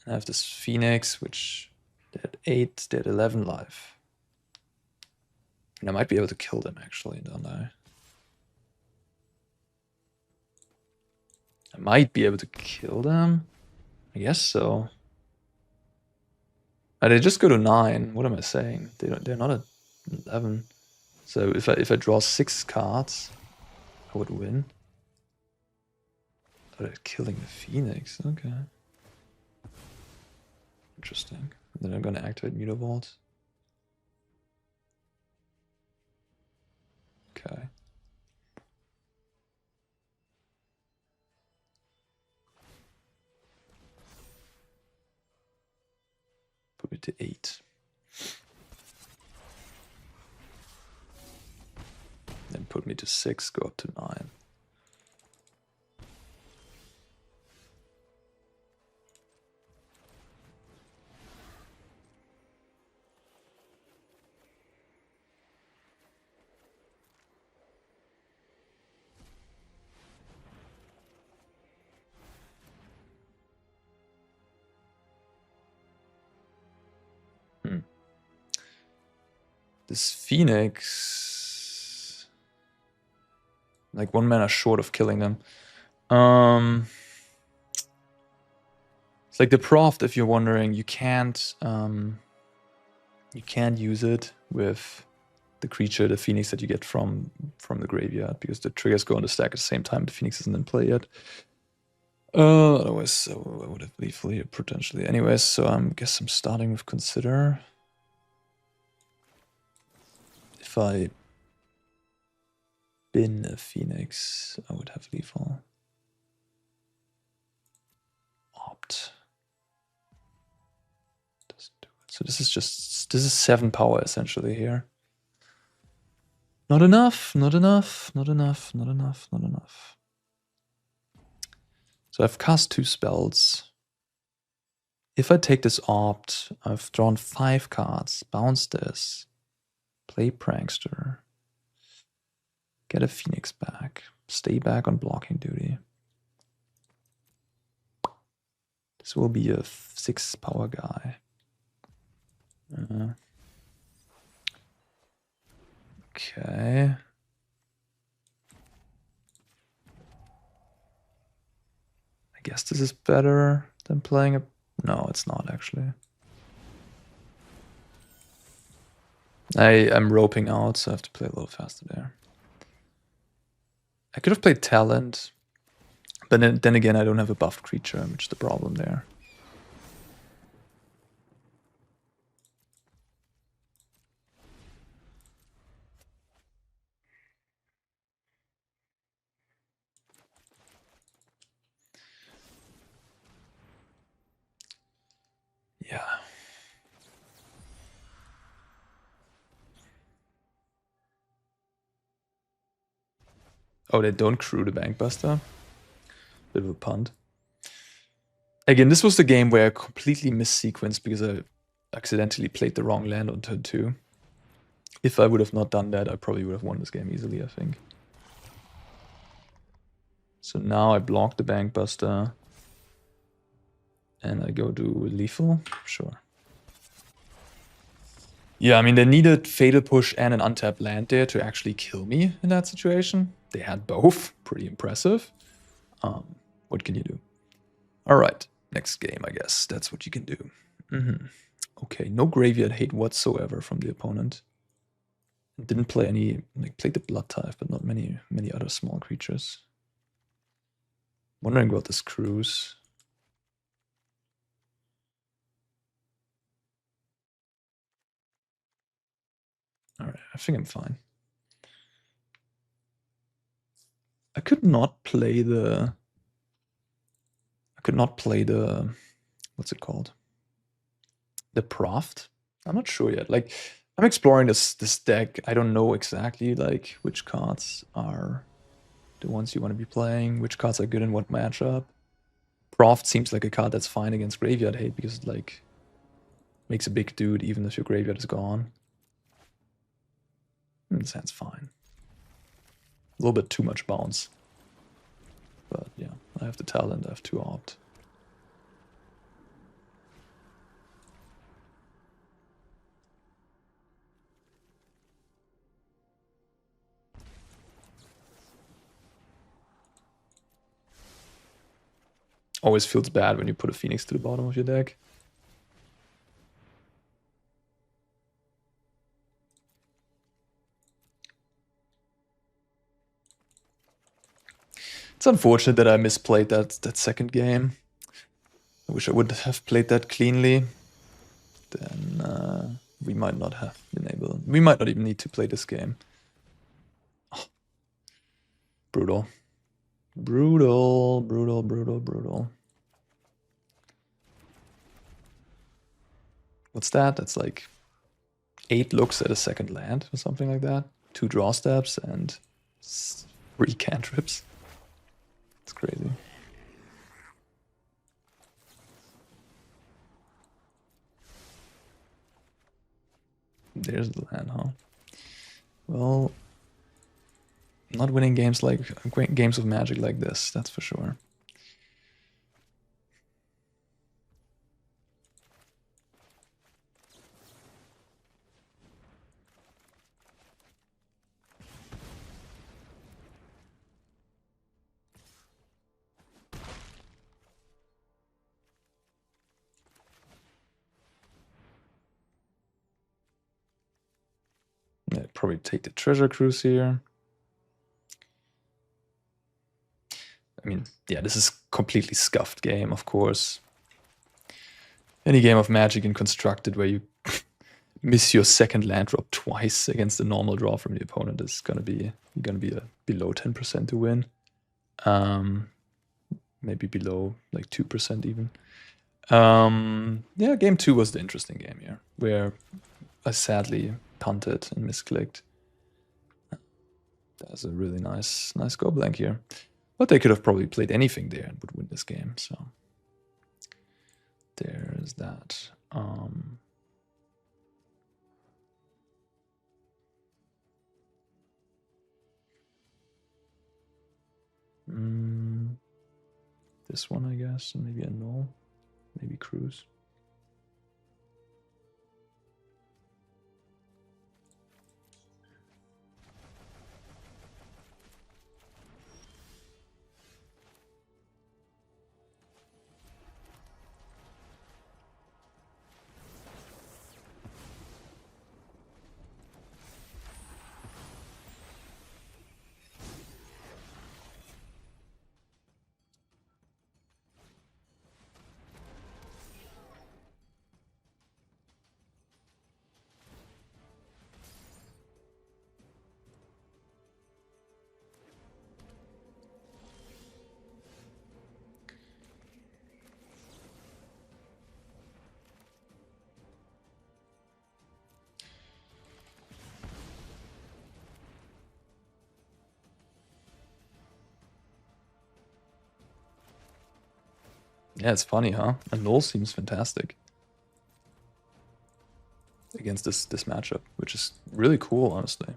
have this Phoenix, which they had 8, they had 11 life. And I might be able to kill them actually, don't I? I might be able to kill them? I guess so. They just go to 9. What am I saying? They're not at 11. So if I draw 6 cards, I would win. Oh, they're killing the Phoenix. Okay. Interesting. And then I'm gonna activate Mutavault. Okay. Put me to 8. Then put me to 6, go up to 9. This Phoenix, like 1 mana short of killing them. It's like the Proft, if you're wondering, you can't use it with the creature, the Phoenix that you get from the graveyard, because the triggers go on the stack at the same time. The Phoenix isn't in play yet. Otherwise, so I would have lethal here potentially. Anyways, so I guess I'm starting with Consider. If I bin a Phoenix, I would have lethal. Opt. Doesn't do it. So this is 7 power essentially here. Not enough, not enough, not enough, not enough, not enough. So I've cast 2 spells. If I take this Opt, I've drawn 5 cards, bounce this, play Prankster, get a Phoenix back, stay back on blocking duty. This will be a 6 power guy. Okay. I guess this is better than playing a... No, it's not actually. I'm roping out, so I have to play a little faster there. I could have played Talent, but then again, I don't have a buffed creature, which is the problem there. Yeah. Oh, they don't crew the Bankbuster? Bit of a punt. Again, this was the game where I completely missequenced because I accidentally played the wrong land on turn 2. If I would have not done that, I probably would have won this game easily, I think. So now I block the Bankbuster. And I go to lethal? Sure. Yeah, I mean, they needed Fatal Push and an untapped land there to actually kill me in that situation. They had both. Pretty impressive. What can you do? All right, next game, I guess. That's what you can do. Okay, no graveyard hate whatsoever from the opponent. Didn't play any, like, played the Blood Tithe, but not many other small creatures. Wondering about this cruise. All right, I think I'm fine. I could not play the... what's it called? The Proft? I'm not sure yet. Like, I'm exploring this deck. I don't know exactly, like, which cards are the ones you want to be playing, which cards are good in what matchup. Proft seems like a card that's fine against graveyard hate because it, like, makes a big dude even if your graveyard is gone. Sounds fine. A little bit too much bounce. But yeah, I have the talent, I have 2 Opt. Always feels bad when you put a Phoenix to the bottom of your deck. It's unfortunate that I misplayed that second game. I wish I would have played that cleanly. Then we might not have been able... We might not even need to play this game. Oh. Brutal. Brutal, brutal, brutal, brutal. What's that? That's like 8 looks at a second land or something like that. 2 draw steps and 3 cantrips. It's crazy. There's the land, huh? Well, not winning games of Magic like this, that's for sure. probably take the Treasure Cruise here. I mean, yeah, this is completely scuffed game, of course. Any game of Magic in Constructed where you miss your second land drop twice against the normal draw from the opponent is gonna be below 10% to win. Maybe below like 2% even. Yeah, game 2 was the interesting game here, where I sadly punted and misclicked. That's a really nice go blank here. But they could have probably played anything there and would win this game, so there's that. This one, I guess, and maybe Annul, maybe Cruise. Yeah, it's funny, huh? Annul seems fantastic against this matchup, which is really cool, honestly.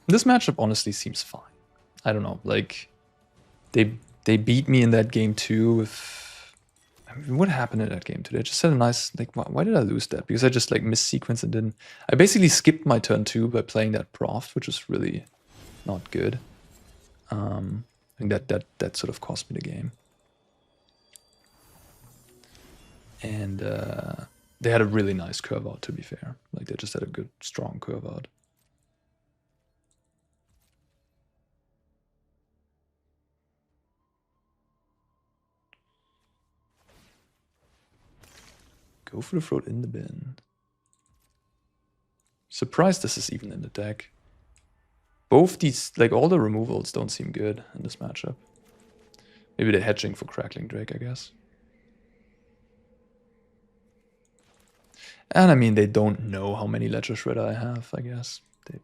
This matchup honestly seems fine. I don't know, like they beat me in that game too. With I mean, what happened in that game today? I just had a nice like. Why did I lose that? Because I just like missed sequence and didn't. I basically skipped my turn 2 by playing that Proft, which is really not good. I think that sort of cost me the game. And they had a really nice curve out, to be fair. Like, they just had a good, strong curve out. Go for the throat in the bin. Surprised this is even in the deck. Both these, like, all the removals don't seem good in this matchup. Maybe they're hedging for Crackling Drake, I guess. And I mean, they don't know how many Ledger Shredder I have, I guess. They,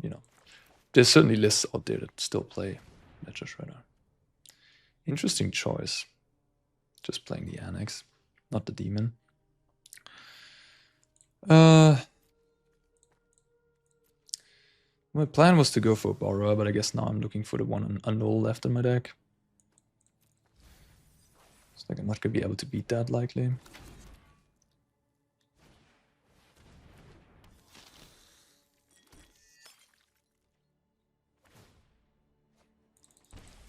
you know, there's certainly lists out there that still play Ledger Shredder. Interesting choice. Just playing the Annex, not the Demon. My plan was to go for a Borrower, but I guess now I'm looking for the one on Annul left in my deck. It's like I'm not going to be able to beat that, likely.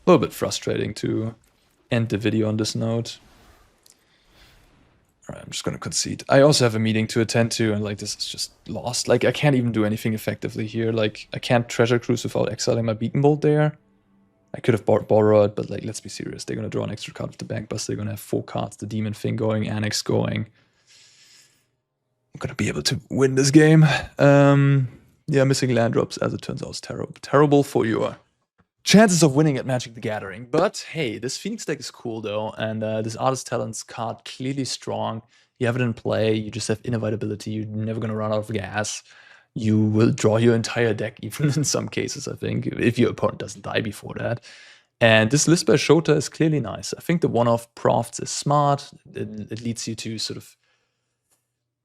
A little bit frustrating to end the video on this note. Alright, I'm just gonna concede. I also have a meeting to attend to, and like this is just lost. Like I can't even do anything effectively here. Like I can't Treasure Cruise without exiling my Beacon Bolt there. I could have borrowed, but like let's be serious. They're gonna draw an extra card with the Bank Bust. They're gonna have 4 cards, the Demon thing going, Annex going. I'm gonna be able to win this game. Yeah, missing land drops, as it turns out, is terrible. Terrible for your chances of winning at Magic the Gathering. But hey, this Phoenix deck is cool though, and this Artist Talents card clearly strong. You have it in play, you just have inevitability, you're never gonna run out of gas. You will draw your entire deck, even in some cases, I think, if your opponent doesn't die before that. And this list by Shota is clearly nice. I think the one-off Profts is smart. It leads you to sort of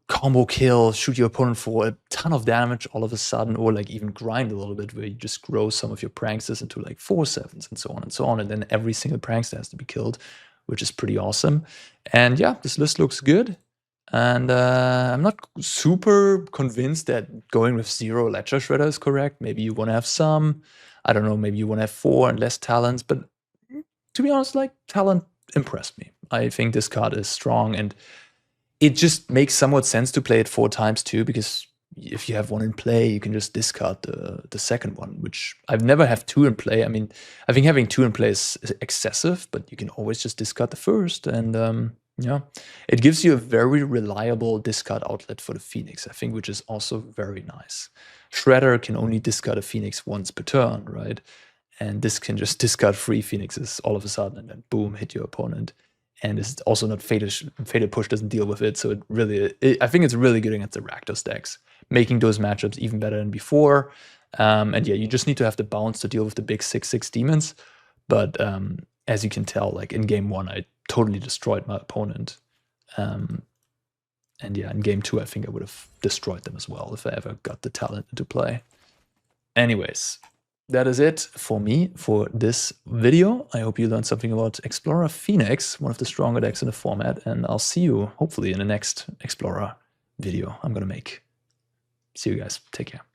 combo kill, shoot your opponent for a ton of damage all of a sudden, or like even grind a little bit where you just grow some of your pranksters into like 4/7s and so on and so on, and then every single prankster has to be killed, which is pretty awesome. And yeah, this list looks good, and I'm not super convinced that going with 0 Ledger Shredder is correct. Maybe you want to have some, I don't know, maybe you want to have 4 and less talents, but to be honest, like, talent impressed me. I think this card is strong, and it just makes somewhat sense to play it 4 times too, because if you have one in play, you can just discard the second one, which I've never have two in play. I mean, I think having two in play is excessive, but you can always just discard the first. And yeah, it gives you a very reliable discard outlet for the Phoenix, I think, which is also very nice. Shredder can only discard a Phoenix once per turn, right? And this can just discard 3 Phoenixes all of a sudden and then boom, hit your opponent. And it's also not Fated Push doesn't deal with it, so it really, I think it's really good against the Rakdos decks, making those matchups even better than before. And yeah, you just need to have the bounce to deal with the big 6/6 demons. But as you can tell, like in game 1, I totally destroyed my opponent. And yeah, in game 2, I think I would have destroyed them as well if I ever got the talent into play. Anyways, that is it for me for this video. I hope you learned something about Explorer Phoenix, one of the stronger decks in the format, and I'll see you hopefully in the next Explorer video I'm gonna make. See you guys. Take care.